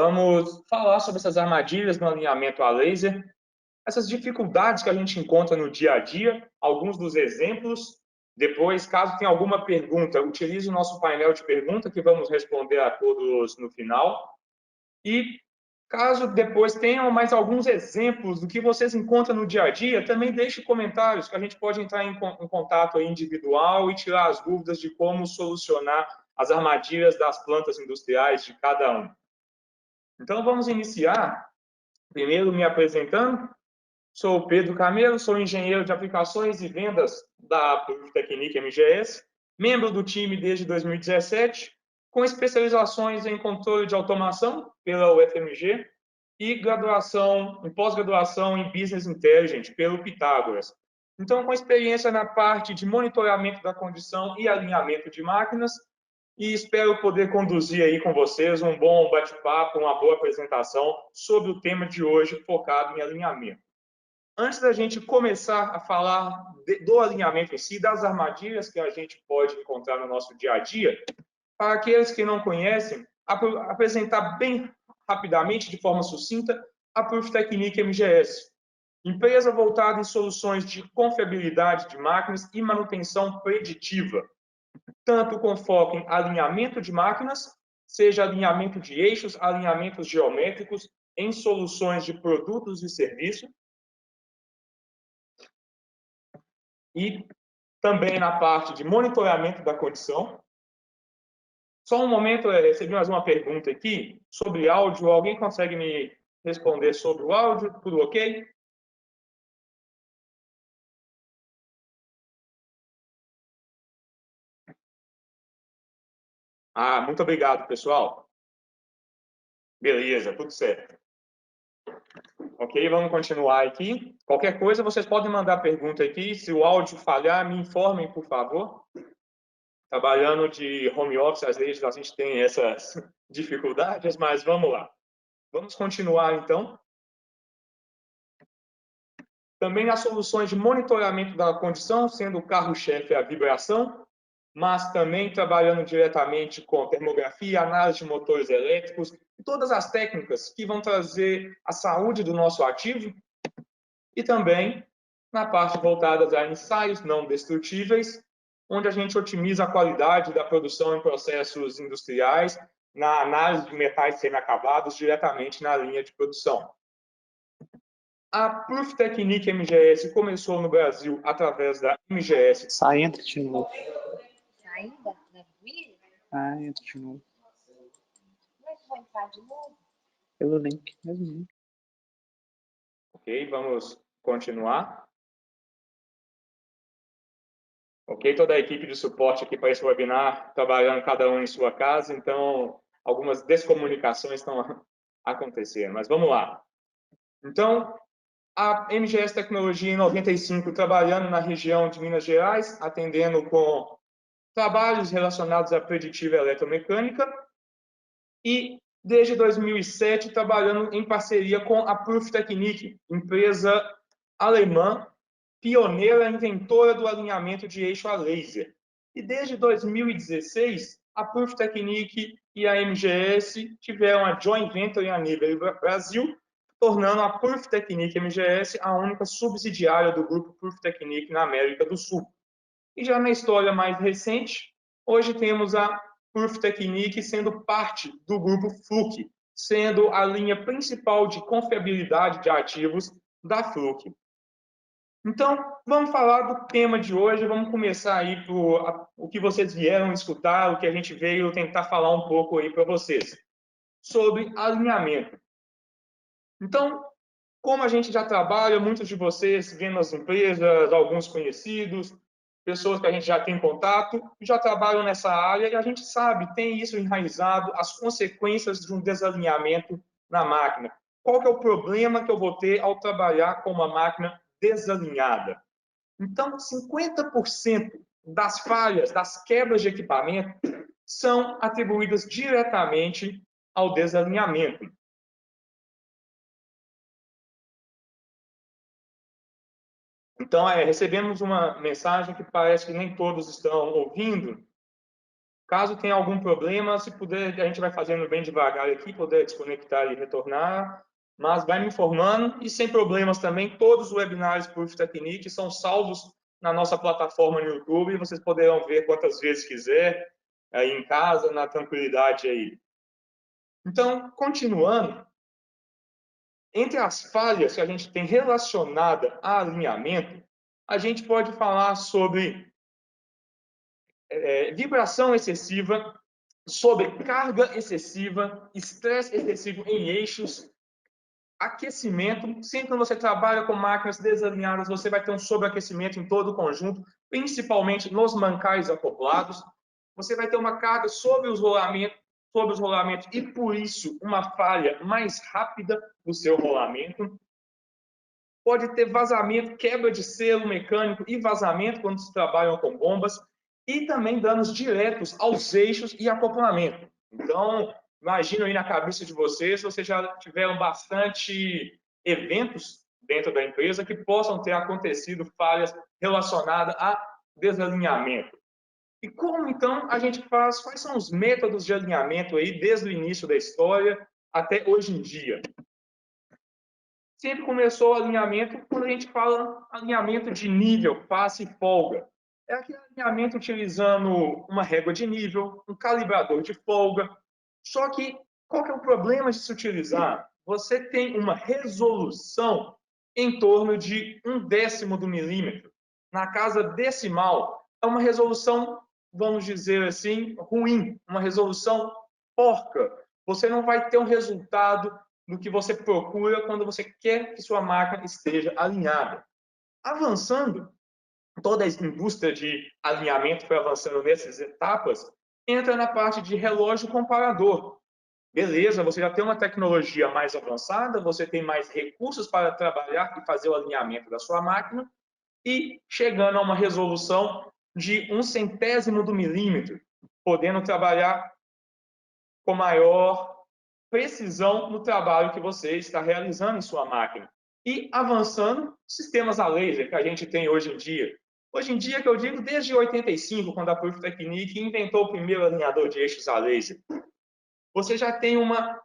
Vamos falar sobre essas armadilhas no alinhamento a laser, essas dificuldades que a gente encontra no dia a dia, alguns dos exemplos. Depois, caso tenha alguma pergunta, utilize o nosso painel de pergunta que vamos responder a todos no final. E caso depois tenham mais alguns exemplos do que vocês encontram no dia a dia, também deixe comentários que a gente pode entrar em contato individual e tirar as dúvidas de como solucionar as armadilhas das plantas industriais de cada um. Então, vamos iniciar, primeiro me apresentando. Sou o Pedro Camelo, sou engenheiro de aplicações e vendas da Proof Technique MGS, membro do time desde 2017, com especializações em controle de automação pela UFMG e pós-graduação em Business Intelligence pelo Pitágoras. Então, com experiência na parte de monitoramento da condição e alinhamento de máquinas, e espero poder conduzir aí com vocês um bom bate-papo, uma boa apresentação sobre o tema de hoje, focado em alinhamento. Antes da gente começar a falar do alinhamento em si, das armadilhas que a gente pode encontrar no nosso dia a dia, para aqueles que não conhecem, apresentar bem rapidamente, de forma sucinta, a Proof Technique MGS, empresa voltada em soluções de confiabilidade de máquinas e manutenção preditiva, tanto com foco em alinhamento de máquinas, seja alinhamento de eixos, alinhamentos geométricos, em soluções de produtos e serviços, e também na parte de monitoramento da condição. Só um momento, recebi mais uma pergunta aqui sobre áudio. Alguém consegue me responder sobre o áudio? Tudo ok? Muito obrigado, pessoal. Beleza, tudo certo. Ok, vamos continuar aqui. Qualquer coisa, vocês podem mandar pergunta aqui. Se o áudio falhar, me informem, por favor. Trabalhando de home office, às vezes a gente tem essas dificuldades, mas vamos lá. Vamos continuar, então. Também as soluções de monitoramento da condição, sendo o carro-chefe a vibração, mas também trabalhando diretamente com termografia, análise de motores elétricos, e todas as técnicas que vão trazer a saúde do nosso ativo, e também na parte voltada a ensaios não destrutíveis, onde a gente otimiza a qualidade da produção em processos industriais, na análise de metais semi-acabados diretamente na linha de produção. A Proof Technique MGS começou no Brasil através da MGS. Entra de novo. Entra de novo. Como é que vai entrar de novo? Pelo link, mesmo link. Ok, vamos continuar. Ok, toda a equipe de suporte aqui para esse webinar, trabalhando cada um em sua casa, então algumas descomunicações estão acontecendo, mas vamos lá. Então, a MGS Tecnologia em 95, trabalhando na região de Minas Gerais, atendendo com trabalhos relacionados à preditiva eletromecânica, e desde 2007 trabalhando em parceria com a Proof Technique, empresa alemã, pioneira, inventora do alinhamento de eixo a laser. E desde 2016, a Proof Technique e a MGS tiveram a joint venture a nível Brasil, tornando a Proof Technique MGS a única subsidiária do grupo Proof Technique na América do Sul. E já na história mais recente, hoje temos a Proof Technique sendo parte do grupo Fluke, sendo a linha principal de confiabilidade de ativos da Fluke. Então, vamos falar do tema de hoje, vamos começar aí por o que vocês vieram escutar, o que a gente veio tentar falar um pouco aí para vocês, sobre alinhamento. Então, como a gente já trabalha, muitos de vocês vendo as empresas, alguns conhecidos, pessoas que a gente já tem contato, já trabalham nessa área e a gente sabe, tem isso enraizado, as consequências de um desalinhamento na máquina. Qual que é o problema que eu vou ter ao trabalhar com uma máquina desalinhada? Então, 50% das falhas, das quebras de equipamento, são atribuídas diretamente ao desalinhamento. Então, recebemos uma mensagem que parece que nem todos estão ouvindo. Caso tenha algum problema, se puder, a gente vai fazendo bem devagar aqui, poder desconectar e retornar, mas vai me informando e sem problemas também. Todos os webinários Proof Technique são salvos na nossa plataforma no YouTube e vocês poderão ver quantas vezes quiser, aí em casa, na tranquilidade aí. Então, continuando, entre as falhas que a gente tem relacionada a alinhamento, a gente pode falar sobre vibração excessiva, sobre carga excessiva, estresse excessivo em eixos, aquecimento. Sempre que você trabalha com máquinas desalinhadas, você vai ter um sobreaquecimento em todo o conjunto, principalmente nos mancais acoplados. Você vai ter uma carga sobre os rolamentos e, por isso, uma falha mais rápida do seu rolamento. Pode ter vazamento, quebra de selo mecânico e vazamento quando se trabalham com bombas. E também danos diretos aos eixos e acoplamento. Então, imagino aí na cabeça de vocês já tiveram bastante eventos dentro da empresa que possam ter acontecido falhas relacionadas a desalinhamento. E como, então, a gente faz? Quais são os métodos de alinhamento aí desde o início da história até hoje em dia? Sempre começou o alinhamento quando a gente fala alinhamento de nível, face e folga. É aquele alinhamento utilizando uma régua de nível, um calibrador de folga. Só que, qual que é o problema de se utilizar? Você tem uma resolução em torno de 1/10 do milímetro. Na casa decimal, é uma resolução, vamos dizer assim, ruim, uma resolução porca. Você não vai ter um resultado do que você procura quando você quer que sua máquina esteja alinhada. Avançando, toda a indústria de alinhamento foi avançando nessas etapas, entra na parte de relógio comparador. Beleza, você já tem uma tecnologia mais avançada, você tem mais recursos para trabalhar e fazer o alinhamento da sua máquina, e chegando a uma resolução de 1/100º do milímetro, podendo trabalhar com maior precisão no trabalho que você está realizando em sua máquina. E avançando, sistemas a laser que a gente tem hoje em dia. Hoje em dia, que eu digo, desde 85, quando a Proof Technique inventou o primeiro alinhador de eixos a laser, você já tem uma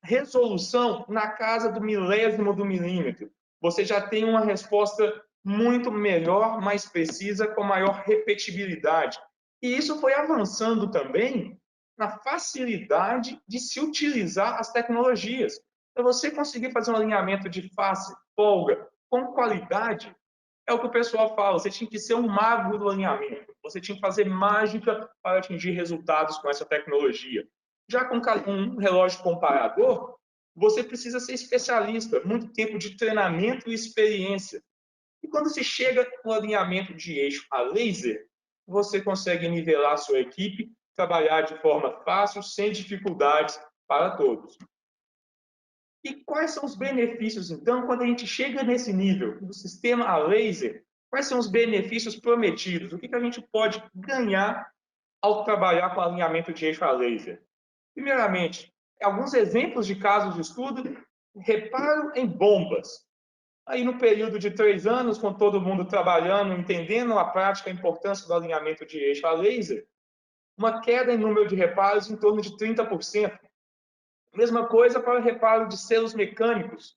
resolução na casa do milésimo do milímetro. Você já tem uma resposta muito melhor, mais precisa, com maior repetibilidade. E isso foi avançando também na facilidade de se utilizar as tecnologias. Para você conseguir fazer um alinhamento de face, folga, com qualidade, é o que o pessoal fala, você tinha que ser um mago do alinhamento, você tinha que fazer mágica para atingir resultados com essa tecnologia. Já com um relógio comparador, você precisa ser especialista, muito tempo de treinamento e experiência. E quando se chega no alinhamento de eixo a laser, você consegue nivelar a sua equipe, trabalhar de forma fácil, sem dificuldades para todos. E quais são os benefícios, então, quando a gente chega nesse nível do sistema a laser? Quais são os benefícios prometidos? O que a gente pode ganhar ao trabalhar com alinhamento de eixo a laser? Primeiramente, alguns exemplos de casos de estudo: reparo em bombas. Aí, no período de 3 anos, com todo mundo trabalhando, entendendo a prática, a importância do alinhamento de eixo a laser, uma queda em número de reparos em torno de 30%. Mesma coisa para o reparo de selos mecânicos.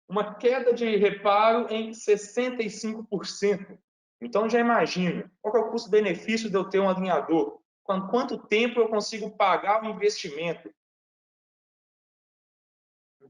Uma queda de reparo em 65%. Então, já imagina, qual é o custo-benefício de eu ter um alinhador? Com quanto tempo eu consigo pagar o investimento?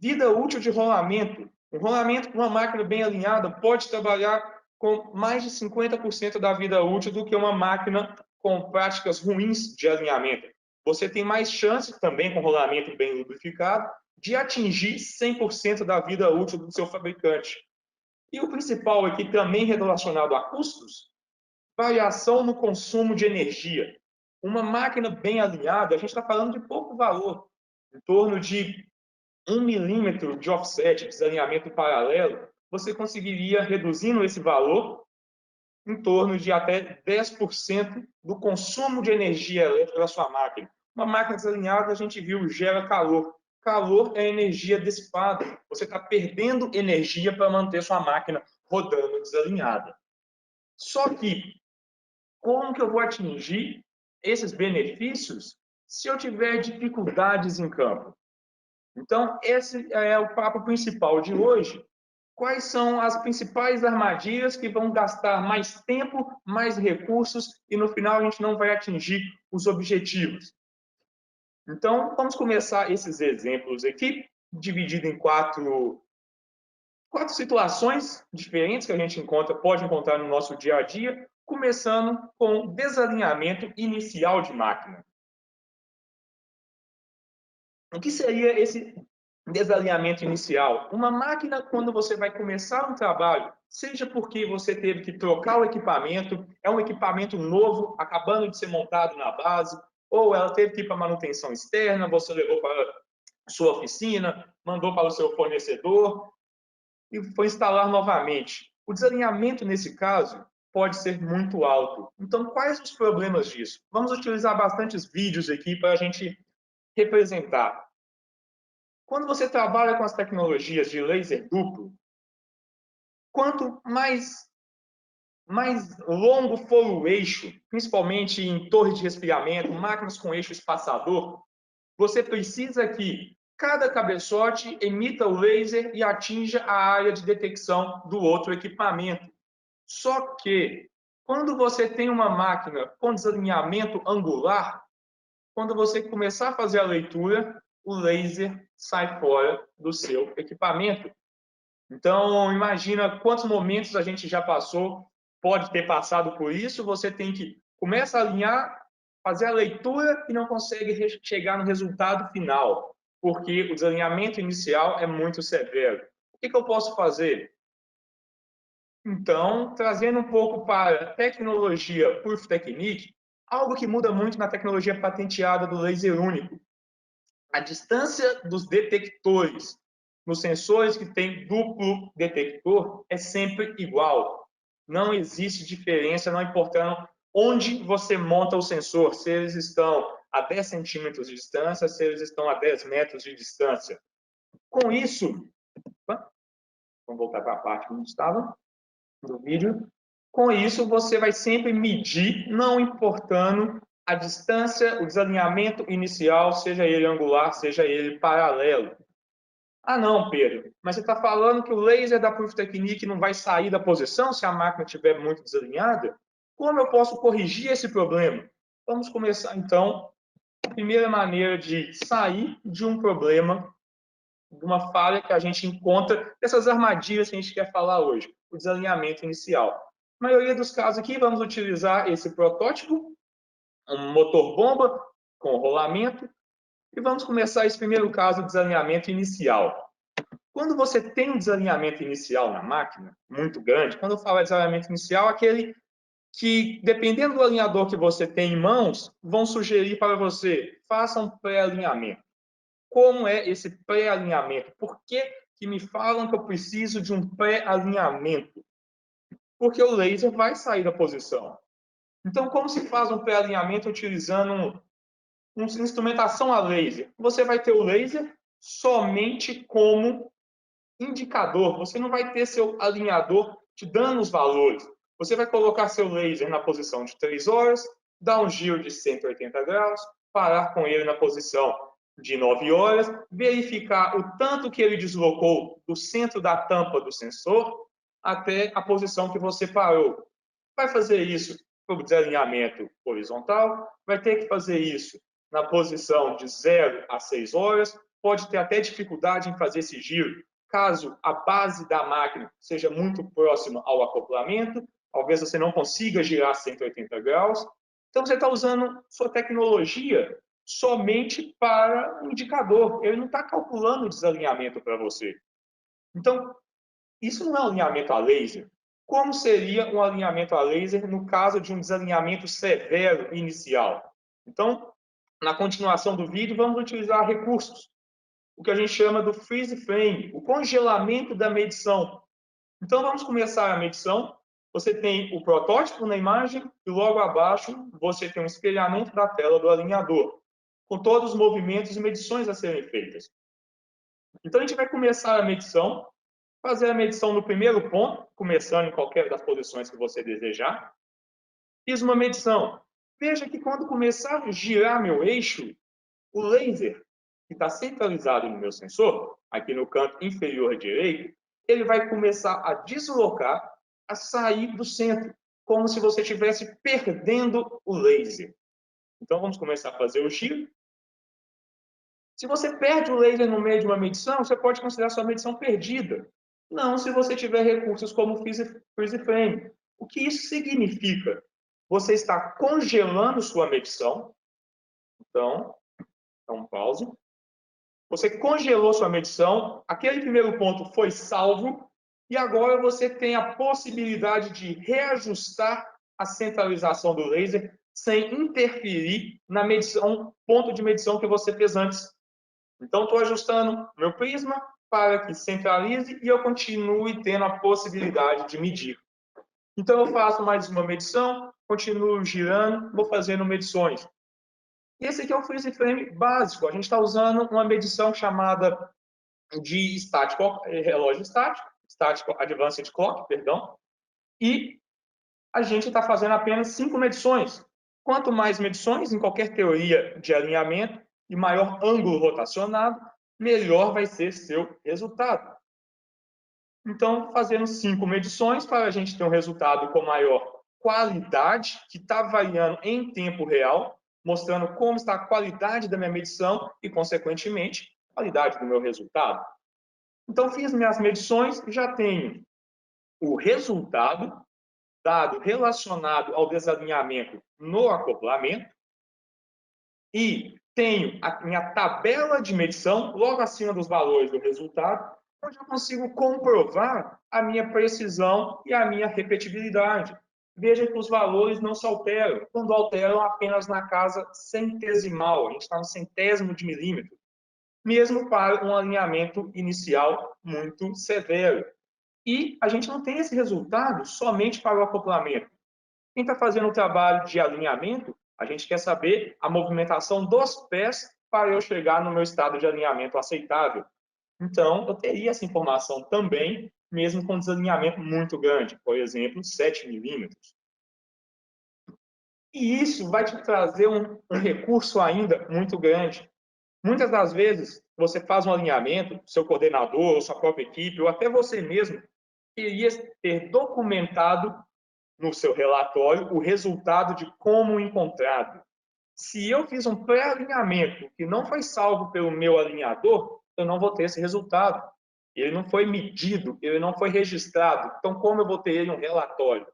Vida útil de rolamento. Um rolamento com uma máquina bem alinhada pode trabalhar com mais de 50% da vida útil do que uma máquina com práticas ruins de alinhamento. Você tem mais chance também com rolamento bem lubrificado de atingir 100% da vida útil do seu fabricante. E o principal aqui também relacionado a custos, variação no consumo de energia. Uma máquina bem alinhada, a gente está falando de pouco valor, em torno de 1 milímetro de offset, desalinhamento paralelo, você conseguiria, reduzindo esse valor, em torno de até 10% do consumo de energia elétrica da sua máquina. Uma máquina desalinhada, a gente viu, gera calor. Calor é energia dissipada. Você está perdendo energia para manter sua máquina rodando desalinhada. Só que, como que eu vou atingir esses benefícios se eu tiver dificuldades em campo? Então, esse é o papo principal de hoje. Quais são as principais armadilhas que vão gastar mais tempo, mais recursos e no final a gente não vai atingir os objetivos? Então, vamos começar esses exemplos aqui, dividido em quatro situações diferentes que a gente pode encontrar no nosso dia a dia, começando com desalinhamento inicial de máquina. O que seria esse desalinhamento inicial? Uma máquina, quando você vai começar um trabalho, seja porque você teve que trocar o equipamento, é um equipamento novo, acabando de ser montado na base, ou ela teve que ir para manutenção externa, você levou para sua oficina, mandou para o seu fornecedor e foi instalar novamente. O desalinhamento, nesse caso, pode ser muito alto. Então, quais os problemas disso? Vamos utilizar bastantes vídeos aqui para a gente representar. Quando você trabalha com as tecnologias de laser duplo, quanto mais longo for o eixo, principalmente em torre de resfriamento, máquinas com eixo espaçador, você precisa que cada cabeçote emita o laser e atinja a área de detecção do outro equipamento. Só que, quando você tem uma máquina com desalinhamento angular, quando você começar a fazer a leitura, o laser sai fora do seu equipamento. Então, imagina quantos momentos a gente já passou, pode ter passado por isso, você tem que começa a alinhar, fazer a leitura e não consegue chegar no resultado final, porque o desalinhamento inicial é muito severo. O que eu posso fazer? Então, trazendo um pouco para a tecnologia Proof Technique, algo que muda muito na tecnologia patenteada do laser único. A distância dos detectores nos sensores que têm duplo detector é sempre igual. Não existe diferença, não importando onde você monta o sensor, se eles estão a 10 centímetros de distância, se eles estão a 10 metros de distância. Com isso, vamos voltar para a parte que a gente estava do vídeo. Com isso, você vai sempre medir, não importando a distância, o desalinhamento inicial, seja ele angular, seja ele paralelo. Ah, não, Pedro, mas você está falando que o laser da Proof Technique não vai sair da posição se a máquina estiver muito desalinhada? Como eu posso corrigir esse problema? Vamos começar, então, a primeira maneira de sair de um problema, de uma falha que a gente encontra, dessas armadilhas que a gente quer falar hoje, o desalinhamento inicial. Na maioria dos casos aqui, vamos utilizar esse protótipo, um motor-bomba com rolamento, e vamos começar esse primeiro caso, desalinhamento inicial. Quando você tem um desalinhamento inicial na máquina, muito grande, quando eu falo de desalinhamento inicial, aquele que, dependendo do alinhador que você tem em mãos, vão sugerir para você, faça um pré-alinhamento. Como é esse pré-alinhamento? Por que me falam que eu preciso de um pré-alinhamento? Porque o laser vai sair da posição. Então, como se faz um pré-alinhamento utilizando uma instrumentação a laser? Você vai ter o laser somente como indicador. Você não vai ter seu alinhador te dando os valores. Você vai colocar seu laser na posição de 3 horas, dar um giro de 180 graus, parar com ele na posição de 9 horas, verificar o tanto que ele deslocou do centro da tampa do sensor até a posição que você parou. Vai fazer isso para o desalinhamento horizontal, vai ter que fazer isso na posição de 0 a 6 horas, pode ter até dificuldade em fazer esse giro, caso a base da máquina seja muito próxima ao acoplamento, talvez você não consiga girar 180 graus. Então, você está usando sua tecnologia somente para um indicador. Ele não está calculando o desalinhamento para você. Então, isso não é um alinhamento a laser. Como seria um alinhamento a laser no caso de um desalinhamento severo inicial? Então, na continuação do vídeo, vamos utilizar recursos. O que a gente chama do freeze frame, o congelamento da medição. Então, vamos começar a medição. Você tem o protótipo na imagem e logo abaixo você tem um espelhamento da tela do alinhador, com todos os movimentos e medições a serem feitas. Então, a gente vai começar a medição, fazer a medição no primeiro ponto, começando em qualquer das posições que você desejar. Fiz uma medição. Veja que quando começar a girar meu eixo, o laser, que está centralizado no meu sensor, aqui no canto inferior direito, ele vai começar a deslocar, a sair do centro, como se você estivesse perdendo o laser. Então, vamos começar a fazer o giro. Se você perde o laser no meio de uma medição, você pode considerar sua medição perdida. Não se você tiver recursos como freeze frame. O que isso significa? Você está congelando sua medição. Então, dá um pause. Você congelou sua medição, aquele primeiro ponto foi salvo, e agora você tem a possibilidade de reajustar a centralização do laser sem interferir na medição, ponto de medição que você fez antes. Então, estou ajustando meu prisma para que centralize e eu continue tendo a possibilidade de medir. Então, eu faço mais uma medição, continuo girando, vou fazendo medições. E esse aqui é o freeze frame básico. A gente está usando uma medição chamada de relógio estático, Static Advanced Clock, perdão, e a gente está fazendo apenas 5 medições. Quanto mais medições, em qualquer teoria de alinhamento, e maior ângulo rotacionado, melhor vai ser seu resultado. Então, fazendo 5 medições para a gente ter um resultado com maior qualidade, que está variando em tempo real, mostrando como está a qualidade da minha medição e, consequentemente, a qualidade do meu resultado. Então, fiz minhas medições, já tenho o resultado, dado relacionado ao desalinhamento no acoplamento, e tenho a minha tabela de medição, logo acima dos valores do resultado, onde eu consigo comprovar a minha precisão e a minha repetibilidade. Veja que os valores não se alteram, quando alteram apenas na casa centesimal, a gente está no centésimo de milímetro, mesmo para um alinhamento inicial muito severo. E a gente não tem esse resultado somente para o acoplamento. Quem está fazendo o trabalho de alinhamento, a gente quer saber a movimentação dos pés para eu chegar no meu estado de alinhamento aceitável. Então, eu teria essa informação também, mesmo com desalinhamento muito grande, por exemplo, 7 milímetros. E isso vai te trazer um recurso ainda muito grande. Muitas das vezes, você faz um alinhamento, seu coordenador, sua própria equipe, ou até você mesmo, queria ter documentado no seu relatório o resultado de como encontrado. Se eu fiz um pré-alinhamento que não foi salvo pelo meu alinhador, eu não vou ter esse resultado. Ele não foi medido, ele não foi registrado. Então, como eu vou ter ele um relatório?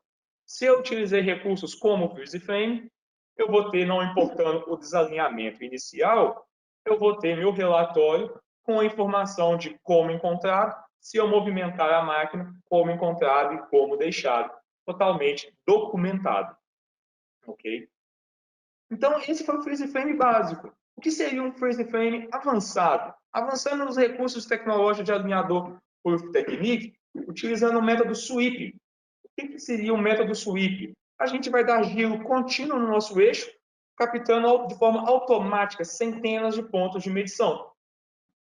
Se eu utilizei recursos como o freeze frame, eu vou ter, não importando o desalinhamento inicial, eu vou ter meu relatório com a informação de como encontrar, se eu movimentar a máquina, como encontrado e como deixado. Totalmente documentado. Ok? Então, esse foi o freeze frame básico. O que seria um freeze frame avançado? Avançando nos recursos tecnológicos de alinhador por Technique, utilizando o método sweep. O que seria o método sweep? A gente vai dar giro contínuo no nosso eixo, captando de forma automática centenas de pontos de medição.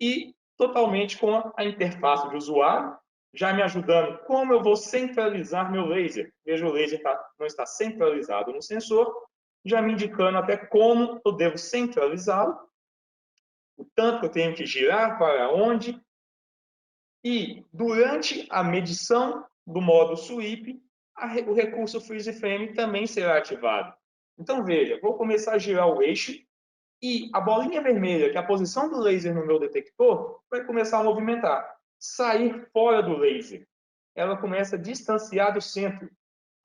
E totalmente com a interface de usuário, já me ajudando como eu vou centralizar meu laser. Veja, o laser não está centralizado no sensor, já me indicando até como eu devo centralizá-lo, o tanto que eu tenho que girar, para onde. E durante a medição do modo sweep, o recurso freeze frame também será ativado. Então veja, vou começar a girar o eixo e a bolinha vermelha, que é a posição do laser no meu detector, vai começar a movimentar, sair fora do laser. Ela começa a distanciar do centro,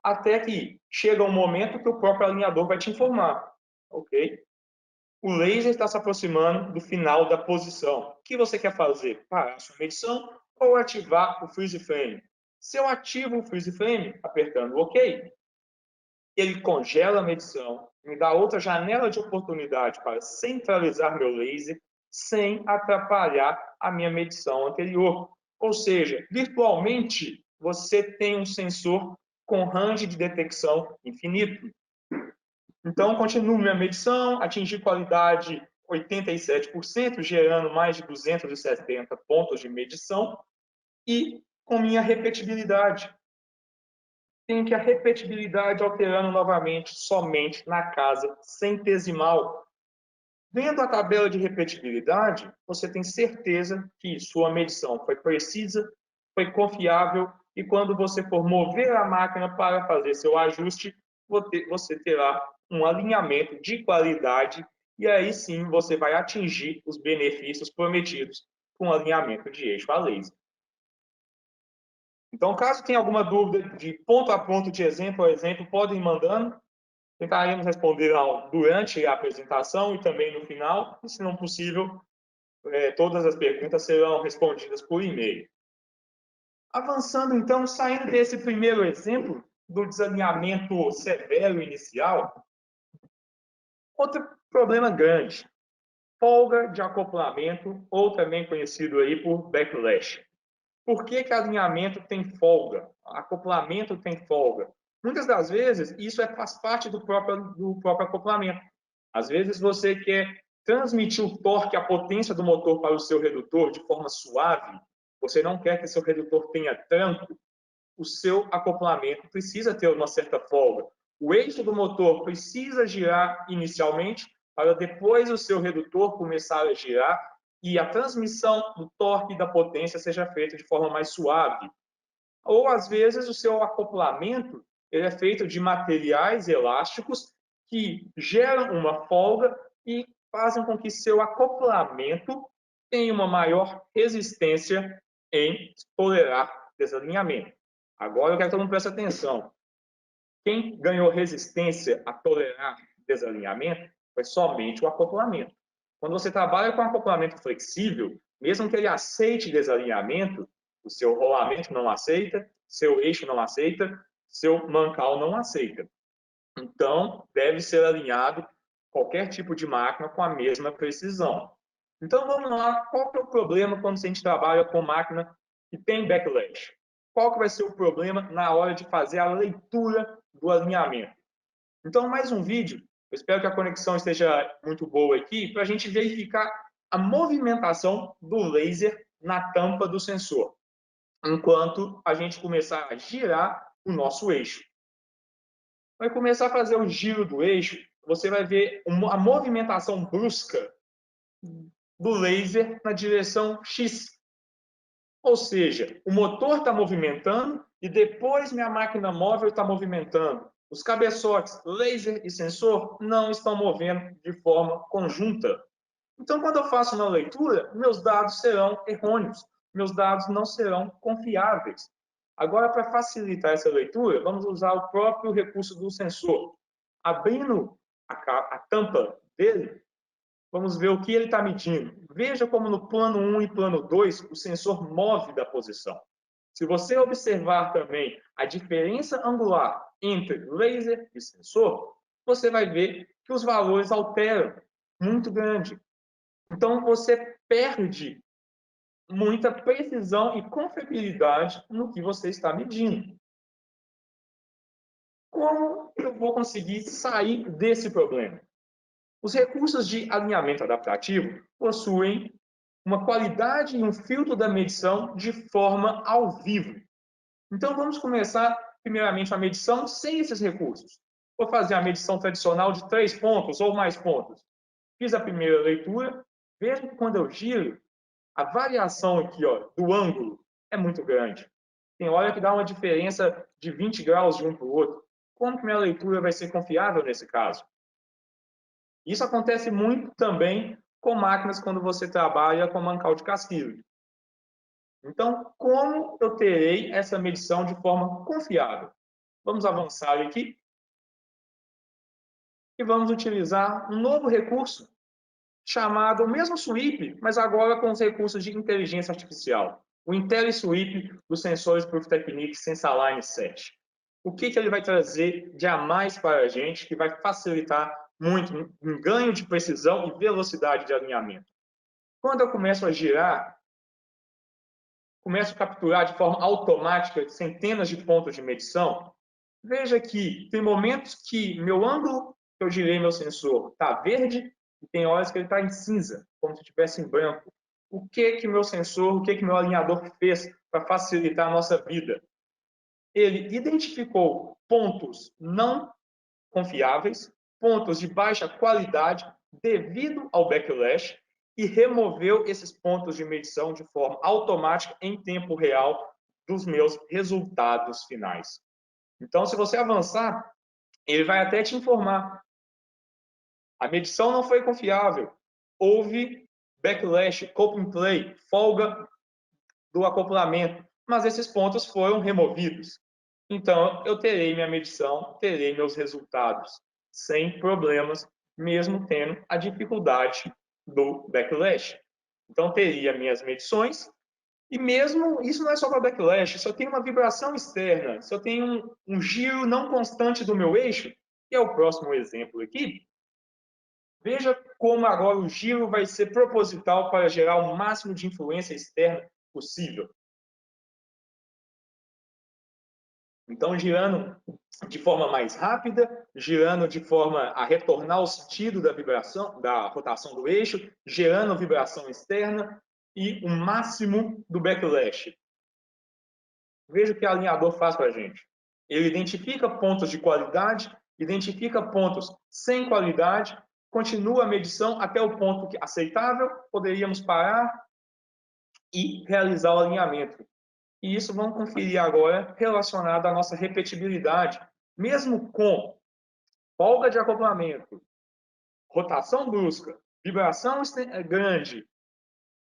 até que chega um momento que o próprio alinhador vai te informar, ok? O laser está se aproximando do final da posição. O que você quer fazer? Parar a sua medição ou ativar o freeze frame? Se eu ativo o freeze frame, apertando OK, ele congela a medição, me dá outra janela de oportunidade para centralizar meu laser sem atrapalhar a minha medição anterior. Ou seja, virtualmente, você tem um sensor com range de detecção infinito. Então, continuo minha medição, atingi qualidade 87%, gerando mais de 270 pontos de medição e com minha repetibilidade. tem que a repetibilidade alterando novamente somente na casa centesimal. Vendo a tabela de repetibilidade, você tem certeza que sua medição foi precisa, foi confiável, e quando você for mover a máquina para fazer seu ajuste, você terá um alinhamento de qualidade, e aí sim você vai atingir os benefícios prometidos com o alinhamento de eixo a laser. Então, caso tenha alguma dúvida de ponto a ponto, de exemplo a exemplo, podem ir mandando. Tentaremos responder durante a apresentação e também no final. E, se não possível, todas as perguntas serão respondidas por e-mail. Avançando, então, saindo desse primeiro exemplo do desalinhamento severo inicial, outro problema grande, folga de acoplamento, ou também conhecido aí por backlash. Por que alinhamento tem folga? Acoplamento tem folga? Muitas das vezes, isso faz parte do próprio acoplamento. Às vezes, você quer transmitir o torque, a potência do motor para o seu redutor de forma suave, você não quer que seu redutor tenha tranco, o seu acoplamento precisa ter uma certa folga. O eixo do motor precisa girar inicialmente, para depois o seu redutor começar a girar e a transmissão do torque e da potência seja feita de forma mais suave. Ou, às vezes, o seu acoplamento ele é feito de materiais elásticos que geram uma folga e fazem com que seu acoplamento tenha uma maior resistência em tolerar desalinhamento. Agora eu quero que todo mundo preste atenção. Quem ganhou resistência a tolerar desalinhamento foi somente o acoplamento. Quando você trabalha com acoplamento flexível, mesmo que ele aceite desalinhamento, o seu rolamento não aceita, seu eixo não aceita, seu mancal não aceita. Então, deve ser alinhado qualquer tipo de máquina com a mesma precisão. Então, vamos lá. Qual que é o problema quando a gente trabalha com máquina que tem backlash? Qual que vai ser o problema na hora de fazer a leitura do alinhamento? Então, mais um vídeo. Eu espero que a conexão esteja muito boa aqui para a gente verificar a movimentação do laser na tampa do sensor, enquanto a gente começar a girar o nosso eixo. Vai começar a fazer o giro do eixo, você vai ver a movimentação brusca do laser na direção X. Ou seja, o motor está movimentando e depois minha máquina móvel está movimentando. Os cabeçotes, laser e sensor, não estão movendo de forma conjunta. Então, quando eu faço uma leitura, meus dados serão errôneos, meus dados não serão confiáveis. Agora, para facilitar essa leitura, vamos usar o próprio recurso do sensor. Abrindo a tampa dele, vamos ver o que ele está medindo. Veja como no plano 1 e plano 2, o sensor move da posição. Se você observar também a diferença angular entre laser e sensor, você vai ver que os valores alteram muito grande. Então, você perde muita precisão e confiabilidade no que você está medindo. Como eu vou conseguir sair desse problema? Os recursos de alinhamento adaptativo possuem uma qualidade e um filtro da medição de forma ao vivo. Então, vamos começar, primeiramente, a medição sem esses recursos. Vou fazer a medição tradicional de 3 pontos ou mais pontos. Fiz a primeira leitura, veja que quando eu giro, a variação aqui do ângulo é muito grande. Tem hora que dá uma diferença de 20 graus de um para o outro. Como que minha leitura vai ser confiável nesse caso? Isso acontece muito também com máquinas quando você trabalha com mancal de casquilho. Então, como eu terei essa medição de forma confiável? Vamos avançar aqui e vamos utilizar um novo recurso chamado o mesmo sweep, mas agora com os recursos de inteligência artificial. O IntelliSweep dos sensores Proof Technique Sensaline 7. O que ele vai trazer de a mais para a gente, que vai facilitar muito um ganho de precisão e velocidade de alinhamento. Quando eu começo a girar, começo a capturar de forma automática centenas de pontos de medição, veja que tem momentos que meu ângulo que eu girei meu sensor está verde e tem horas que ele está em cinza, como se estivesse em branco. O que meu sensor, o que meu alinhador fez para facilitar a nossa vida? ele identificou pontos não confiáveis, pontos de baixa qualidade devido ao backlash e removeu esses pontos de medição de forma automática em tempo real dos meus resultados finais. Então, se você avançar, ele vai até te informar. A medição não foi confiável. Houve backlash, coping play, folga do acoplamento, mas esses pontos foram removidos. Então, eu terei minha medição, terei meus resultados sem problemas, mesmo tendo a dificuldade do backlash. Então, teria minhas medições, e mesmo, isso não é só para backlash, se eu tenho uma vibração externa, se eu tenho um giro não constante do meu eixo, que é o próximo exemplo aqui, veja como agora o giro vai ser proposital para gerar o máximo de influência externa possível. Então, girando de forma mais rápida, girando de forma a retornar o sentido da vibração, da rotação do eixo, gerando vibração externa e o máximo do backlash. Veja o que o alinhador faz para a gente. Ele identifica pontos de qualidade, identifica pontos sem qualidade, continua a medição até o ponto que aceitável, poderíamos parar e realizar o alinhamento. E isso vamos conferir agora relacionado à nossa repetibilidade. Mesmo com folga de acoplamento, rotação brusca, vibração grande,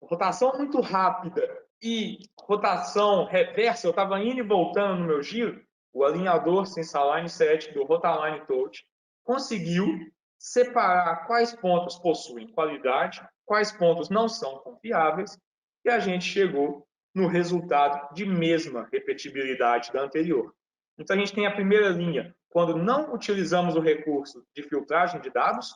rotação muito rápida e rotação reversa, eu estava indo e voltando no meu giro, o alinhador Sensaline 7 do Rotaline Touch conseguiu separar quais pontos possuem qualidade, quais pontos não são confiáveis, e a gente chegou no resultado de mesma repetibilidade da anterior. Então, a gente tem a primeira linha, quando não utilizamos o recurso de filtragem de dados,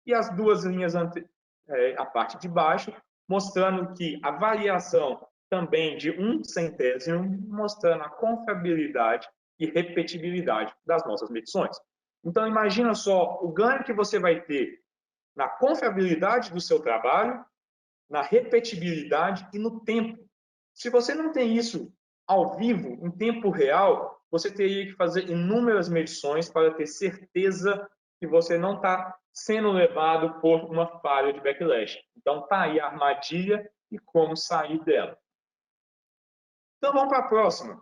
e as duas linhas, a parte de baixo, mostrando que a variação também de 1/100º, mostrando a confiabilidade e repetibilidade das nossas medições. Então, imagina só o ganho que você vai ter na confiabilidade do seu trabalho, na repetibilidade e no tempo. Se você não tem isso ao vivo, em tempo real, você teria que fazer inúmeras medições para ter certeza que você não está sendo levado por uma falha de backlash. Então, está aí a armadilha e como sair dela. Então, vamos para a próxima.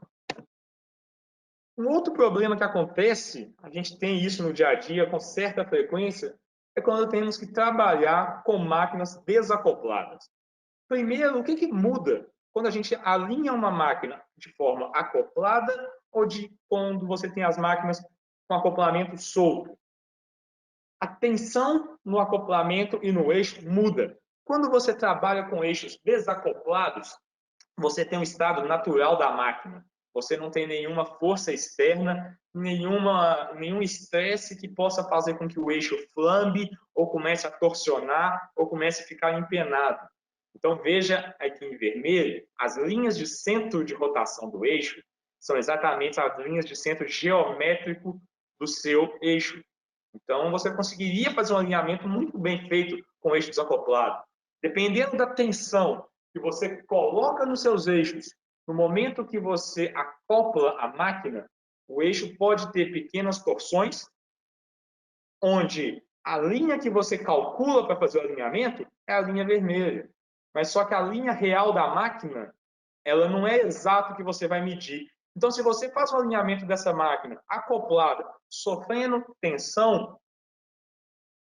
Um outro problema que acontece, a gente tem isso no dia a dia com certa frequência, é quando temos que trabalhar com máquinas desacopladas. Primeiro, o que muda quando a gente alinha uma máquina de forma acoplada ou quando você tem as máquinas com acoplamento solto? A tensão no acoplamento e no eixo muda. Quando você trabalha com eixos desacoplados, você tem um estado natural da máquina. Você não tem nenhuma força externa, nenhum estresse que possa fazer com que o eixo flambe, ou comece a torcionar, ou comece a ficar empenado. Então, veja aqui em vermelho, as linhas de centro de rotação do eixo são exatamente as linhas de centro geométrico do seu eixo. Então, você conseguiria fazer um alinhamento muito bem feito com o eixo desacoplado. Dependendo da tensão que você coloca nos seus eixos, no momento que você acopla a máquina, o eixo pode ter pequenas torções, onde a linha que você calcula para fazer o alinhamento é a linha vermelha. Mas só que a linha real da máquina, ela não é exata o que você vai medir. Então, se você faz o alinhamento dessa máquina acoplada, sofrendo tensão,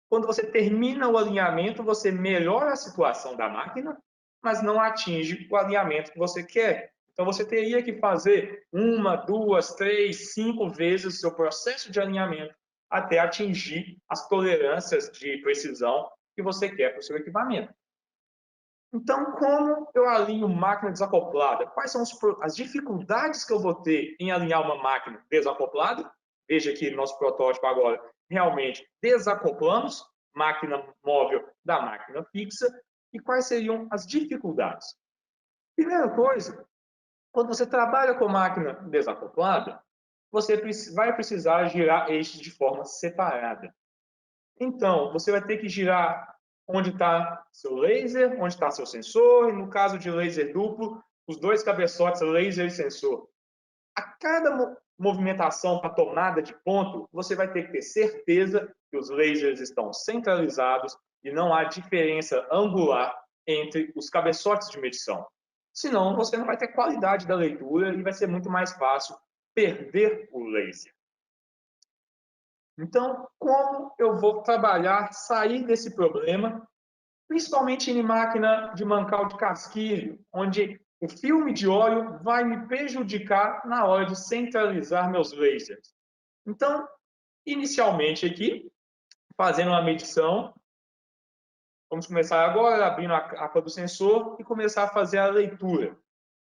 quando você termina o alinhamento, você melhora a situação da máquina, mas não atinge o alinhamento que você quer. Então, você teria que fazer 1, 2, 3, 5 vezes o seu processo de alinhamento até atingir as tolerâncias de precisão que você quer para o seu equipamento. Então, como eu alinho máquina desacoplada? Quais são as dificuldades que eu vou ter em alinhar uma máquina desacoplada? Veja que no nosso protótipo agora, realmente desacoplamos máquina móvel da máquina fixa. E quais seriam as dificuldades? Primeira coisa, quando você trabalha com máquina desacoplada, você vai precisar girar eixos de forma separada. Então, você vai ter que girar onde está seu laser, onde está seu sensor, e no caso de laser duplo, os dois cabeçotes laser e sensor. A cada movimentação para tomada de ponto, você vai ter que ter certeza que os lasers estão centralizados e não há diferença angular entre os cabeçotes de medição. Senão, você não vai ter qualidade da leitura e vai ser muito mais fácil perder o laser. Então, como eu vou trabalhar, sair desse problema, principalmente em máquina de mancal de casquilho, onde o filme de óleo vai me prejudicar na hora de centralizar meus lasers. Então, inicialmente aqui, fazendo uma medição, vamos começar agora abrindo a capa do sensor e começar a fazer a leitura.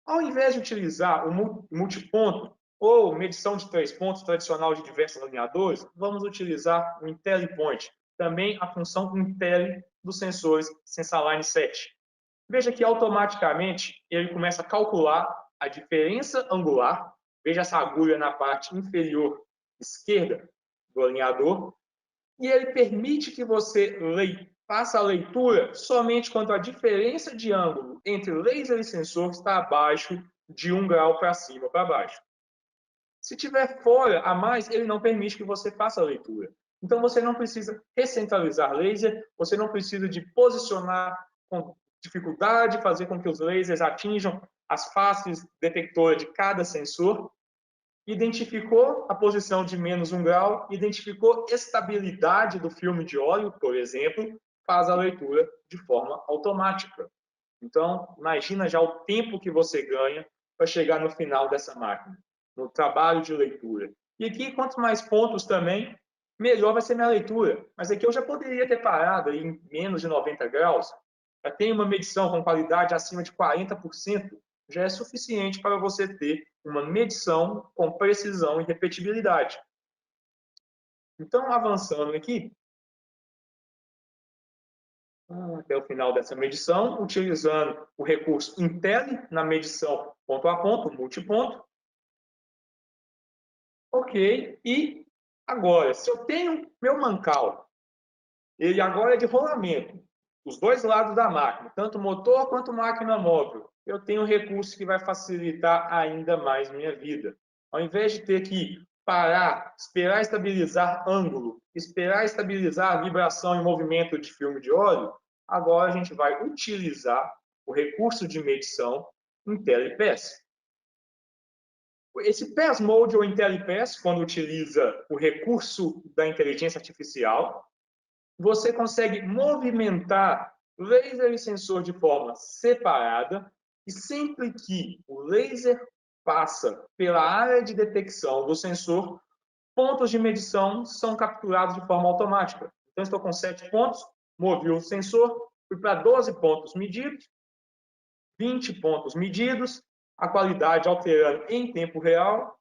Ao invés de utilizar o multiponto ou medição de 3 pontos tradicional de diversos alinhadores, vamos utilizar o IntelliPoint, também a função Intelli dos sensores Sensaline 7. Veja que automaticamente ele começa a calcular a diferença angular. Veja essa agulha na parte inferior esquerda do alinhador. E ele permite que você faça a leitura somente quando a diferença de ângulo entre laser e sensor está abaixo de 1 grau para cima ou para baixo. Se tiver fora a mais, ele não permite que você faça a leitura. Então, você não precisa recentralizar laser, você não precisa de posicionar com dificuldade, fazer com que os lasers atinjam as faces detectoras de cada sensor. Identificou a posição de menos 1 grau, identificou estabilidade do filme de óleo, por exemplo, faz a leitura de forma automática. Então, imagina já o tempo que você ganha para chegar no final dessa máquina, no trabalho de leitura. E aqui, quanto mais pontos também, melhor vai ser minha leitura. Mas aqui eu já poderia ter parado aí em menos de 90 graus. Já tem uma medição com qualidade acima de 40%, já é suficiente para você ter uma medição com precisão e repetibilidade. Então, avançando aqui, até o final dessa medição, utilizando o recurso Intelli na medição ponto a ponto, multiponto. Ok, e agora, se eu tenho meu mancal, ele agora é de rolamento, os dois lados da máquina, tanto motor quanto máquina móvel, eu tenho um recurso que vai facilitar ainda mais minha vida. Ao invés de ter que parar, esperar estabilizar ângulo, esperar estabilizar a vibração e movimento de filme de óleo, agora a gente vai utilizar o recurso de medição IntelliPass. Esse Pass Mode ou IntelliPass, quando utiliza o recurso da inteligência artificial, você consegue movimentar laser e sensor de forma separada e sempre que o laser passa pela área de detecção do sensor, pontos de medição são capturados de forma automática. Então, estou com 7 pontos, movi o sensor, fui para 12 pontos medidos, 20 pontos medidos, a qualidade alterando em tempo real,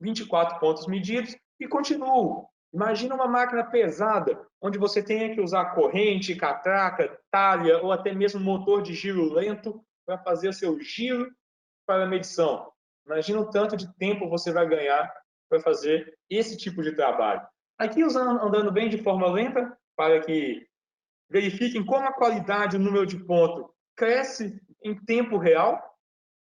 24 pontos medidos e continuo. Imagina uma máquina pesada, onde você tenha que usar corrente, catraca, talha ou até mesmo motor de giro lento para fazer seu giro para a medição. Imagina o tanto de tempo você vai ganhar para fazer esse tipo de trabalho. Aqui andando bem de forma lenta, para que verifiquem como a qualidade, o número de ponto cresce em tempo real.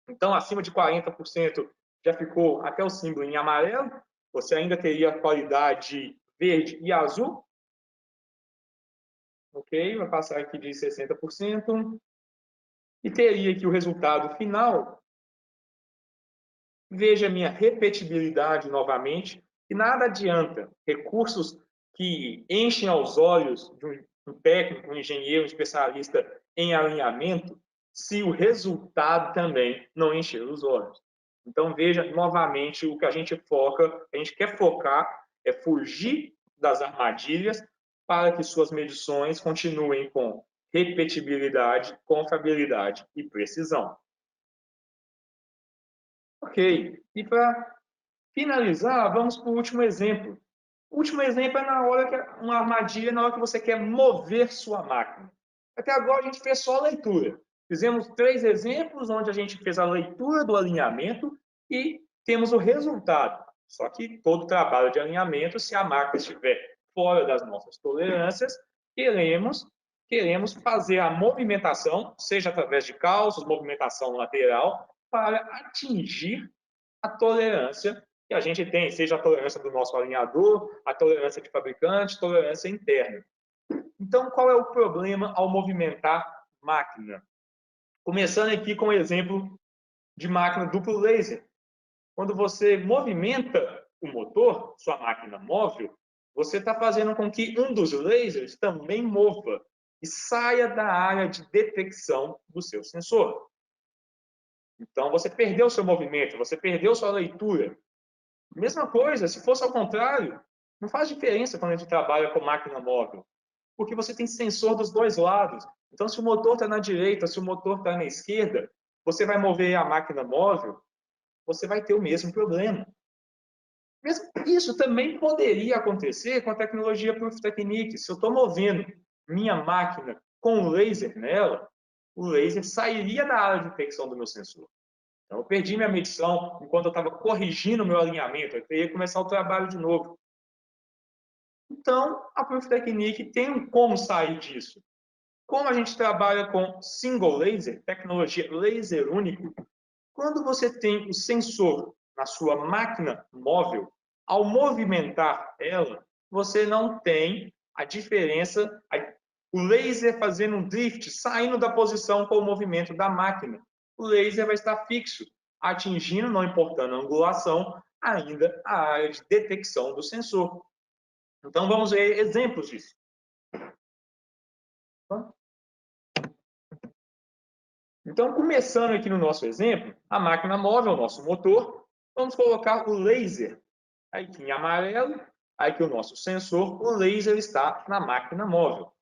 Então, acima de 40% já ficou até o símbolo em amarelo. Você ainda teria a qualidade verde e azul. Ok, vai passar aqui de 60%. E teria aqui o resultado final. Veja a minha repetibilidade novamente. E nada adianta recursos que enchem aos olhos de um técnico, um engenheiro, um especialista em alinhamento, se o resultado também não encher os olhos. Então, veja novamente o que a gente quer focar é fugir das armadilhas para que suas medições continuem com repetibilidade, confiabilidade e precisão. Ok, e para finalizar, vamos para o último exemplo. O último exemplo é na hora que uma armadilha na hora que você quer mover sua máquina. Até agora a gente fez só a leitura. Fizemos 3 exemplos onde a gente fez a leitura do alinhamento e temos o resultado. Só que todo trabalho de alinhamento, se a máquina estiver fora das nossas tolerâncias, queremos fazer a movimentação, seja através de calços, movimentação lateral, para atingir a tolerância que a gente tem, seja a tolerância do nosso alinhador, a tolerância de fabricante, tolerância interna. Então, qual é o problema ao movimentar máquina? Começando aqui com o exemplo de máquina duplo laser. Quando você movimenta o motor, sua máquina móvel, você está fazendo com que um dos lasers também mova e saia da área de detecção do seu sensor. Então, você perdeu seu movimento, você perdeu sua leitura. Mesma coisa, se fosse ao contrário, não faz diferença quando a gente trabalha com máquina móvel, porque você tem sensor dos dois lados. Então, se o motor está na direita, se o motor está na esquerda, você vai mover a máquina móvel, você vai ter o mesmo problema. Isso também poderia acontecer com a tecnologia Proof Technique. Se eu estou movendo minha máquina com laser nela, o laser sairia da área de detecção do meu sensor. Então, eu perdi minha medição enquanto eu estava corrigindo o meu alinhamento. Eu teria que começar o trabalho de novo. Então, a Proof Technique tem como sair disso. Como a gente trabalha com single laser, tecnologia laser único, quando você tem o sensor na sua máquina móvel, ao movimentar ela, você não tem a diferença, o laser fazendo um drift, saindo da posição com o movimento da máquina. O laser vai estar fixo, atingindo, não importando a angulação, ainda a área de detecção do sensor. Então, vamos ver exemplos disso. Então, começando aqui no nosso exemplo, a máquina móvel, o nosso motor, vamos colocar o laser aqui em amarelo, aqui o nosso sensor, o laser está na máquina móvel.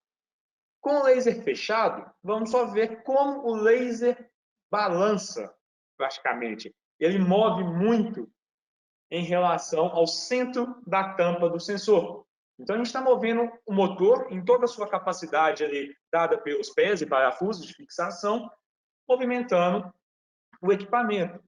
Com o laser fechado, vamos só ver como o laser balança praticamente. Ele move muito em relação ao centro da tampa do sensor. Então, a gente está movendo o motor em toda a sua capacidade ali, dada pelos pés e parafusos de fixação, movimentando o equipamento.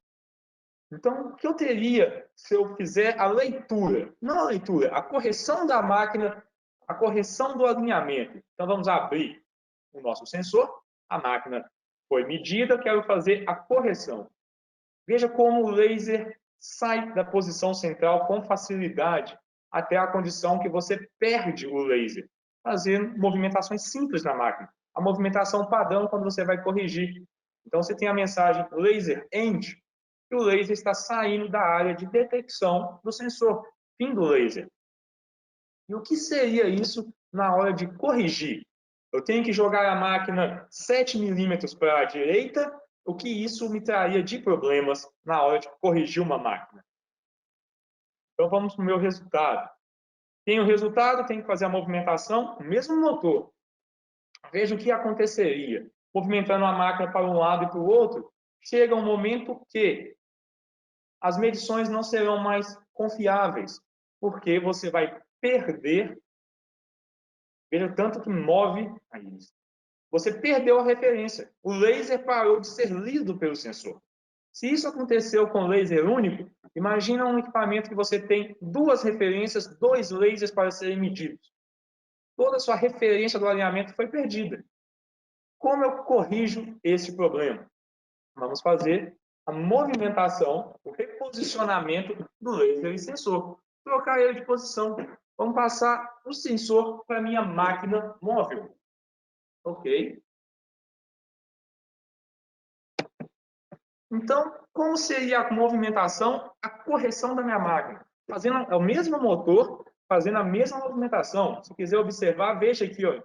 Então, o que eu teria se eu fizer a leitura? Não a leitura, a correção da máquina, a correção do alinhamento. Então, vamos abrir o nosso sensor. A máquina foi medida, quero fazer a correção. Veja como o laser sai da posição central com facilidade até a condição que você perde o laser, fazendo movimentações simples na máquina. A movimentação padrão quando você vai corrigir. Então, você tem a mensagem laser end, que o laser está saindo da área de detecção do sensor, fim do laser. E o que seria isso na hora de corrigir? Eu tenho que jogar a máquina 7 milímetros para a direita, o que isso me traria de problemas na hora de corrigir uma máquina. Então, vamos para o meu resultado. Tenho o resultado, tenho que fazer a movimentação, o mesmo motor. Veja o que aconteceria. Movimentando a máquina para um lado e para o outro, chega um momento que as medições não serão mais confiáveis, porque você vai perder, veja o tanto que move a isso. Você perdeu a referência. O laser parou de ser lido pelo sensor. Se isso aconteceu com laser único, imagina um equipamento que você tem duas referências, dois lasers para serem medidos. Toda a sua referência do alinhamento foi perdida. Como eu corrijo esse problema? Vamos fazer a movimentação, o reposicionamento do laser e sensor. Trocar ele de posição. Vamos passar o sensor para a minha máquina móvel. Ok? Então, como seria a movimentação, a correção da minha máquina? Fazendo o mesmo motor, fazendo a mesma movimentação. Se quiser observar, veja aqui, ó,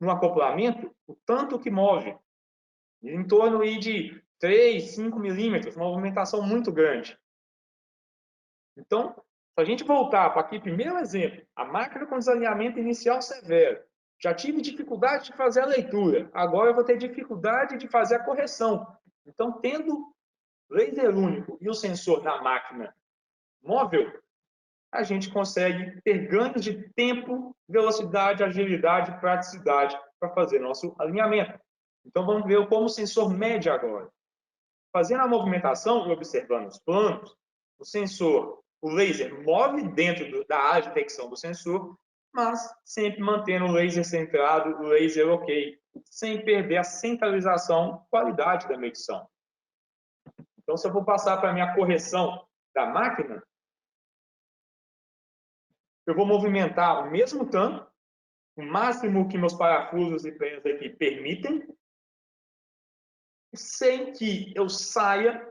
no acoplamento, o tanto que move. Em torno de 3, 5 milímetros, uma movimentação muito grande. Então, se a gente voltar para aqui, primeiro exemplo, a máquina com desalinhamento inicial severo. Já tive dificuldade de fazer a leitura, agora eu vou ter dificuldade de fazer a correção. Então, tendo laser único e o sensor na máquina móvel, a gente consegue ter ganhos de tempo, velocidade, agilidade e praticidade para fazer nosso alinhamento. Então, vamos ver como o sensor mede agora. Fazendo a movimentação e observando os planos, o sensor, o laser move dentro da área de detecção do sensor, mas sempre mantendo o laser centrado, o laser ok, sem perder a centralização e qualidade da medição. Então, se eu vou passar para a minha correção da máquina, eu vou movimentar o mesmo tanto, o máximo que meus parafusos e pés aqui permitem, sem que eu saia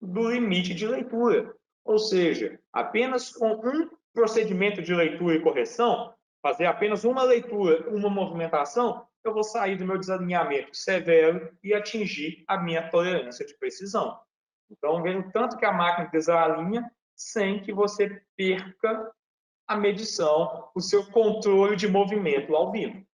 do limite de leitura. Ou seja, apenas com um procedimento de leitura e correção, fazer apenas uma leitura, uma movimentação, eu vou sair do meu desalinhamento severo e atingir a minha tolerância de precisão. Então, veja o tanto que a máquina desalinha sem que você perca a medição, o seu controle de movimento ao vivo.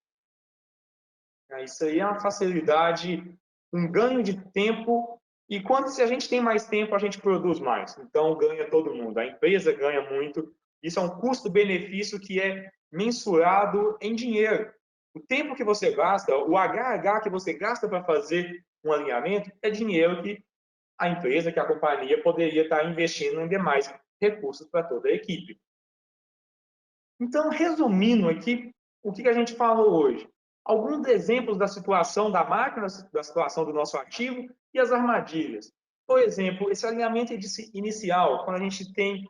Isso aí é uma facilidade, um ganho de tempo. E se a gente tem mais tempo, a gente produz mais. Então, ganha todo mundo. A empresa ganha muito. Isso é um custo-benefício que é mensurado em dinheiro. O tempo que você gasta, o HH que você gasta para fazer um alinhamento, é dinheiro que a empresa, que a companhia poderia estar investindo em demais recursos para toda a equipe. Então, resumindo aqui, o que a gente falou hoje? Alguns exemplos da situação da máquina, da situação do nosso ativo e as armadilhas. Por exemplo, esse alinhamento inicial, quando a gente tem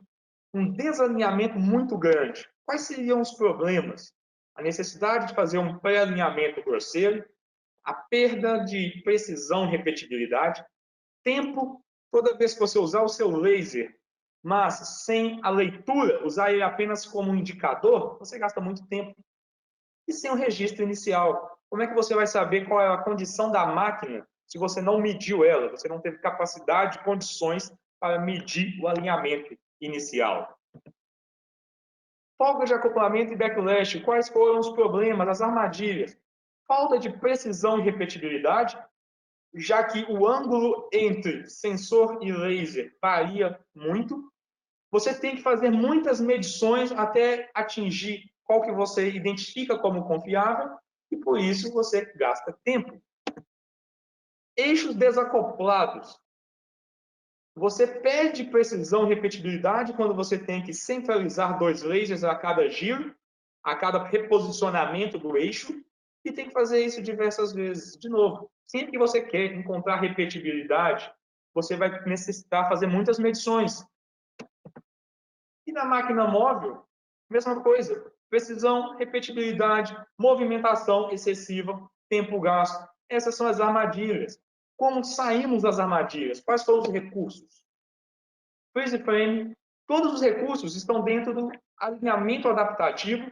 um desalinhamento muito grande, quais seriam os problemas? A necessidade de fazer um pré-alinhamento grosseiro, a perda de precisão e repetibilidade, tempo, toda vez que você usar o seu laser, mas sem a leitura, usar ele apenas como um indicador, você gasta muito tempo. E sem o registro inicial, como é que você vai saber qual é a condição da máquina se você não mediu ela, você não teve capacidade, condições para medir o alinhamento inicial? Folga de acoplamento e backlash, quais foram os problemas, as armadilhas? Falta de precisão e repetibilidade, já que o ângulo entre sensor e laser varia muito. Você tem que fazer muitas medições até atingir qual que você identifica como confiável e, por isso, você gasta tempo. Eixos desacoplados. Você perde precisão e repetibilidade quando você tem que centralizar dois lasers a cada giro, a cada reposicionamento do eixo, e tem que fazer isso diversas vezes. De novo, sempre que você quer encontrar repetibilidade, você vai necessitar fazer muitas medições. E na máquina móvel, mesma coisa. Precisão, repetibilidade, movimentação excessiva, tempo gasto. Essas são as armadilhas. Como saímos das armadilhas? Quais foram os recursos? Freeze frame. Todos os recursos estão dentro do alinhamento adaptativo,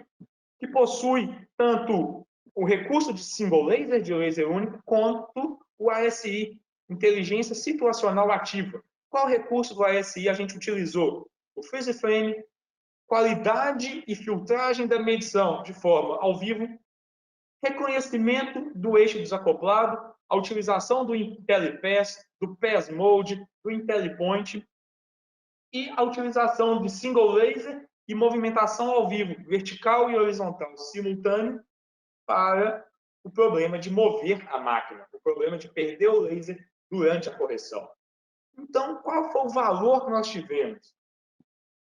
que possui tanto o recurso de single laser, de laser único, quanto o ASI, inteligência situacional ativa. Qual recurso do ASI a gente utilizou? O freeze frame, qualidade e filtragem da medição de forma ao vivo, reconhecimento do eixo desacoplado, a utilização do IntelliPass, do Pass Mode, do IntelliPoint e a utilização de single laser e movimentação ao vivo, vertical e horizontal simultâneo, para o problema de mover a máquina, o problema de perder o laser durante a correção. Então, qual foi o valor que nós tivemos?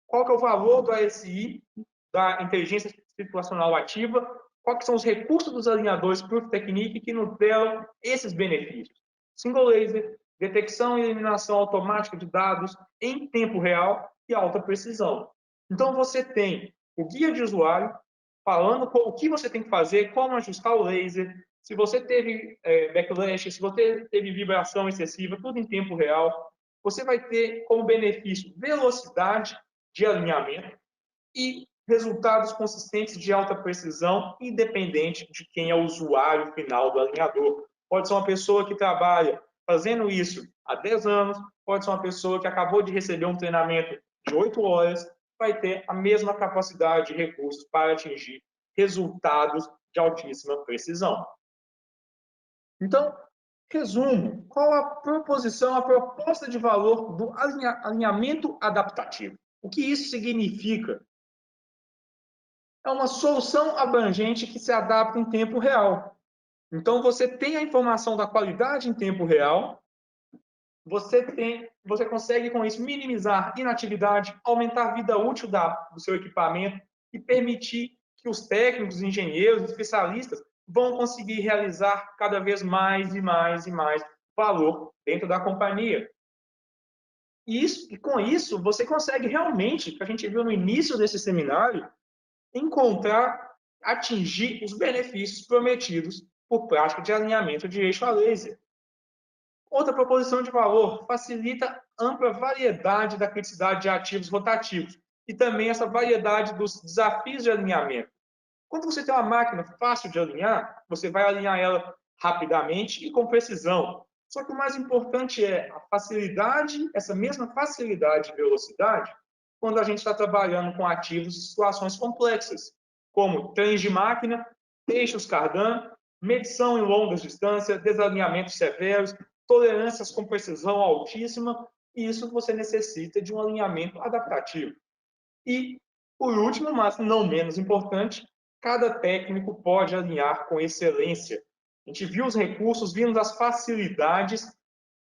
Qual que é o valor do ASI, da inteligência situacional ativa? Quais são os recursos dos alinhadores Proof Technique que nos deram esses benefícios? Single laser, detecção e eliminação automática de dados em tempo real e alta precisão. Então, você tem o guia de usuário falando o que você tem que fazer, como ajustar o laser, se você teve backlash, se você teve vibração excessiva, tudo em tempo real. Você vai ter como benefício velocidade de alinhamento e resultados consistentes de alta precisão, independente de quem é o usuário final do alinhador. Pode ser uma pessoa que trabalha fazendo isso há 10 anos, pode ser uma pessoa que acabou de receber um treinamento de 8 horas, vai ter a mesma capacidade e recursos para atingir resultados de altíssima precisão. Então, resumo, qual a proposição, a proposta de valor do alinhamento adaptativo? O que isso significa? É uma solução abrangente que se adapta em tempo real. Então, você tem a informação da qualidade em tempo real, você consegue, com isso, minimizar inatividade, aumentar a vida útil do seu equipamento e permitir que os técnicos, engenheiros, especialistas vão conseguir realizar cada vez mais e mais e mais valor dentro da companhia. E com isso, você consegue realmente, que a gente viu no início desse seminário, atingir os benefícios prometidos por prática de alinhamento de eixo a laser. Outra proposição de valor facilita ampla variedade da criticidade de ativos rotativos e também essa variedade dos desafios de alinhamento. Quando você tem uma máquina fácil de alinhar, você vai alinhar ela rapidamente e com precisão. Só que o mais importante é a facilidade, essa mesma facilidade e velocidade, quando a gente está trabalhando com ativos em situações complexas, como trens de máquina, eixos cardan, medição em longas distâncias, desalinhamentos severos, tolerâncias com precisão altíssima, e isso você necessita de um alinhamento adaptativo. E, por último, mas não menos importante, cada técnico pode alinhar com excelência. A gente viu os recursos vindo das facilidades,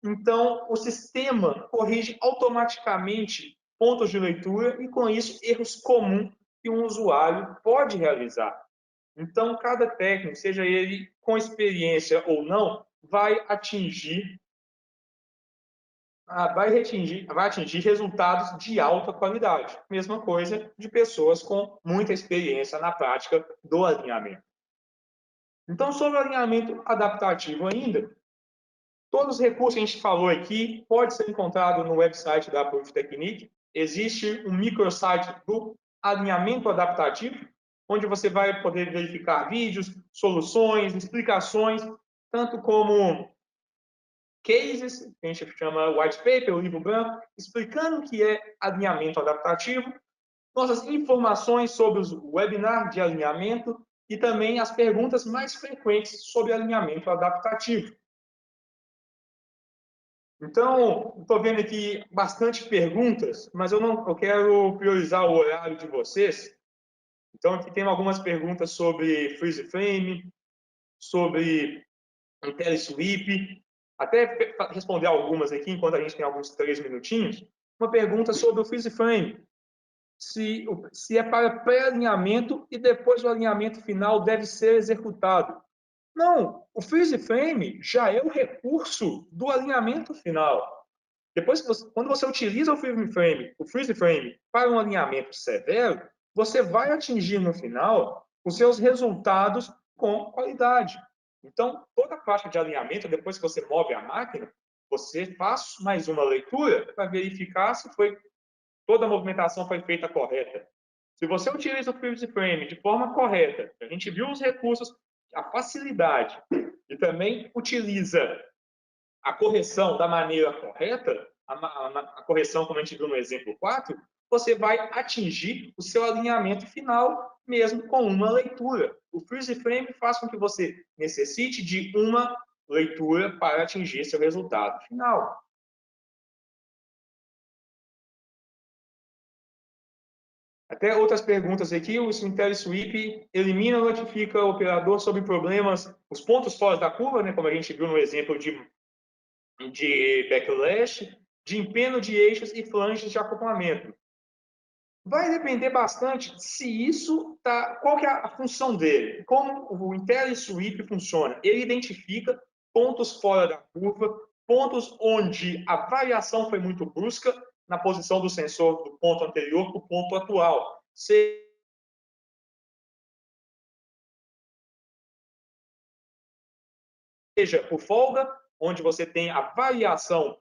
então o sistema corrige automaticamente pontos de leitura e, com isso, erros comuns que um usuário pode realizar. Então, cada técnico, seja ele com experiência ou não, vai atingir resultados de alta qualidade. Mesma coisa de pessoas com muita experiência na prática do alinhamento. Então, sobre o alinhamento adaptativo ainda, todos os recursos que a gente falou aqui pode ser encontrado no website da Proof Technique. Existe um microsite do alinhamento adaptativo, onde você vai poder verificar vídeos, soluções, explicações, tanto como cases, que a gente chama white paper, o livro branco, explicando o que é alinhamento adaptativo, nossas informações sobre os webinars de alinhamento e também as perguntas mais frequentes sobre alinhamento adaptativo. Então, estou vendo aqui bastante perguntas, mas eu quero priorizar o horário de vocês. Então, aqui tem algumas perguntas sobre freeze frame, sobre IntelliSweep, até responder algumas aqui, enquanto a gente tem alguns 3 minutinhos. Uma pergunta sobre o freeze frame. Se é para pré-alinhamento e depois o alinhamento final deve ser executado. Não, o freeze frame já é o recurso do alinhamento final. Depois, quando você utiliza o freeze frame para um alinhamento severo, você vai atingir no final os seus resultados com qualidade. Então, toda a prática de alinhamento, depois que você move a máquina, você faz mais uma leitura para verificar se toda a movimentação foi feita correta. Se você utiliza o freeze frame de forma correta, a gente viu os recursos, a facilidade, e também utiliza a correção da maneira correta, a correção como a gente viu no exemplo 4, você vai atingir o seu alinhamento final mesmo com uma leitura. O freeze frame faz com que você necessite de uma leitura para atingir seu resultado final. Até outras perguntas aqui, o IntelliSweep elimina ou notifica o operador sobre problemas, os pontos fora da curva, né, como a gente viu no exemplo de backlash, de empeno de eixos e flanges de acoplamento. Vai depender bastante se isso qual que é a função dele, como o IntelliSweep funciona. Ele identifica pontos fora da curva, pontos onde a variação foi muito brusca na posição do sensor do ponto anterior para o ponto atual. Seja por folga, onde você tem a variação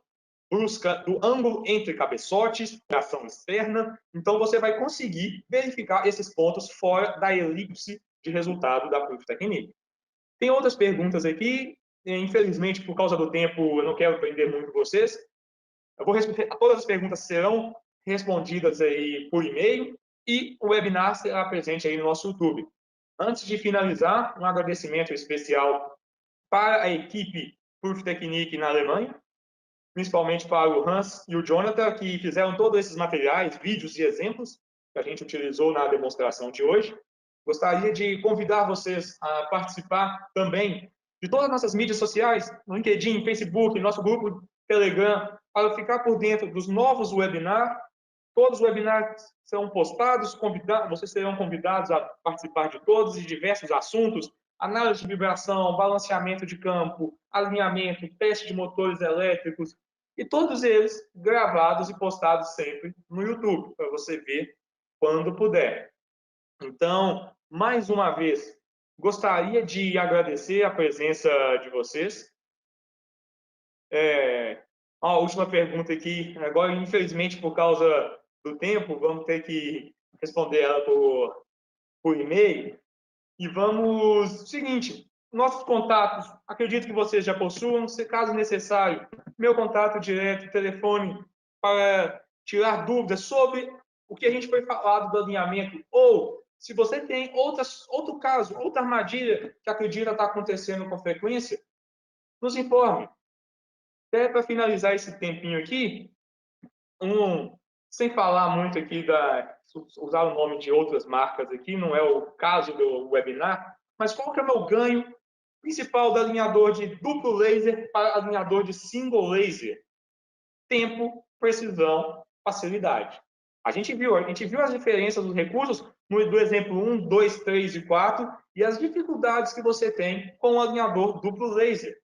brusca do ângulo entre cabeçotes, tração externa, então você vai conseguir verificar esses pontos fora da elipse de resultado da Proof Technique. Tem outras perguntas aqui, infelizmente, por causa do tempo, eu não quero prender muito vocês. Eu vou responder, todas as perguntas serão respondidas aí por e-mail e o webinar será presente aí no nosso YouTube. Antes de finalizar, um agradecimento especial para a equipe Proof Technique na Alemanha, principalmente para o Hans e o Jonathan, que fizeram todos esses materiais, vídeos e exemplos que a gente utilizou na demonstração de hoje. Gostaria de convidar vocês a participar também de todas as nossas mídias sociais, no LinkedIn, Facebook, nosso grupo Telegram, para ficar por dentro dos novos webinars. Todos os webinars serão postados, vocês serão convidados a participar de todos e diversos assuntos, análise de vibração, balanceamento de campo, alinhamento, teste de motores elétricos, E todos eles gravados e postados sempre no YouTube, para você ver quando puder. Então, mais uma vez, gostaria de agradecer a presença de vocês. A última pergunta aqui, agora, infelizmente, por causa do tempo, vamos ter que responder ela por e-mail. E vamos, seguinte, nossos contatos, acredito que vocês já possuam, se caso necessário, meu contato direto, telefone, para tirar dúvidas sobre o que a gente foi falado do alinhamento, ou se você tem outro caso, outra armadilha que acredita estar acontecendo com frequência, nos informe. Até para finalizar esse tempinho aqui, sem falar muito aqui usar o nome de outras marcas aqui, não é o caso do webinar, mas qual que é o meu ganho principal do alinhador de duplo laser para alinhador de single laser? Tempo, precisão, facilidade. A gente viu as diferenças dos recursos do exemplo 1, 2, 3 e 4 e as dificuldades que você tem com o alinhador duplo laser.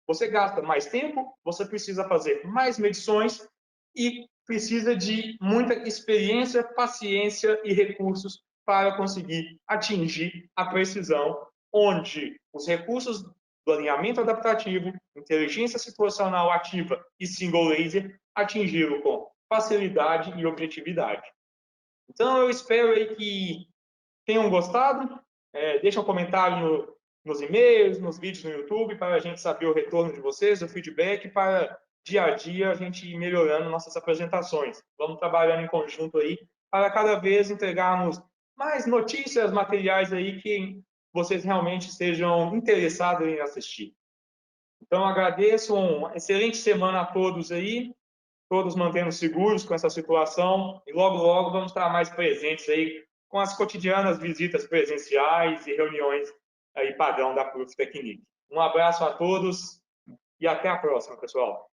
Você gasta mais tempo, você precisa fazer mais medições e precisa de muita experiência, paciência e recursos para conseguir atingir a precisão, onde os recursos do alinhamento adaptativo, inteligência situacional ativa e single laser atingiram com facilidade e objetividade. Então, eu espero aí que tenham gostado. Deixa um comentário nos e-mails, nos vídeos no YouTube, para a gente saber o retorno de vocês, o feedback, para dia a dia a gente ir melhorando nossas apresentações. Vamos trabalhando em conjunto aí, para cada vez entregarmos mais notícias, materiais aí que vocês realmente estejam interessados em assistir. Então, agradeço, uma excelente semana a todos aí, todos mantendo seguros com essa situação, e logo, logo vamos estar mais presentes aí com as cotidianas visitas presenciais e reuniões aí padrão da Proof Technique. Um abraço a todos e até a próxima, pessoal.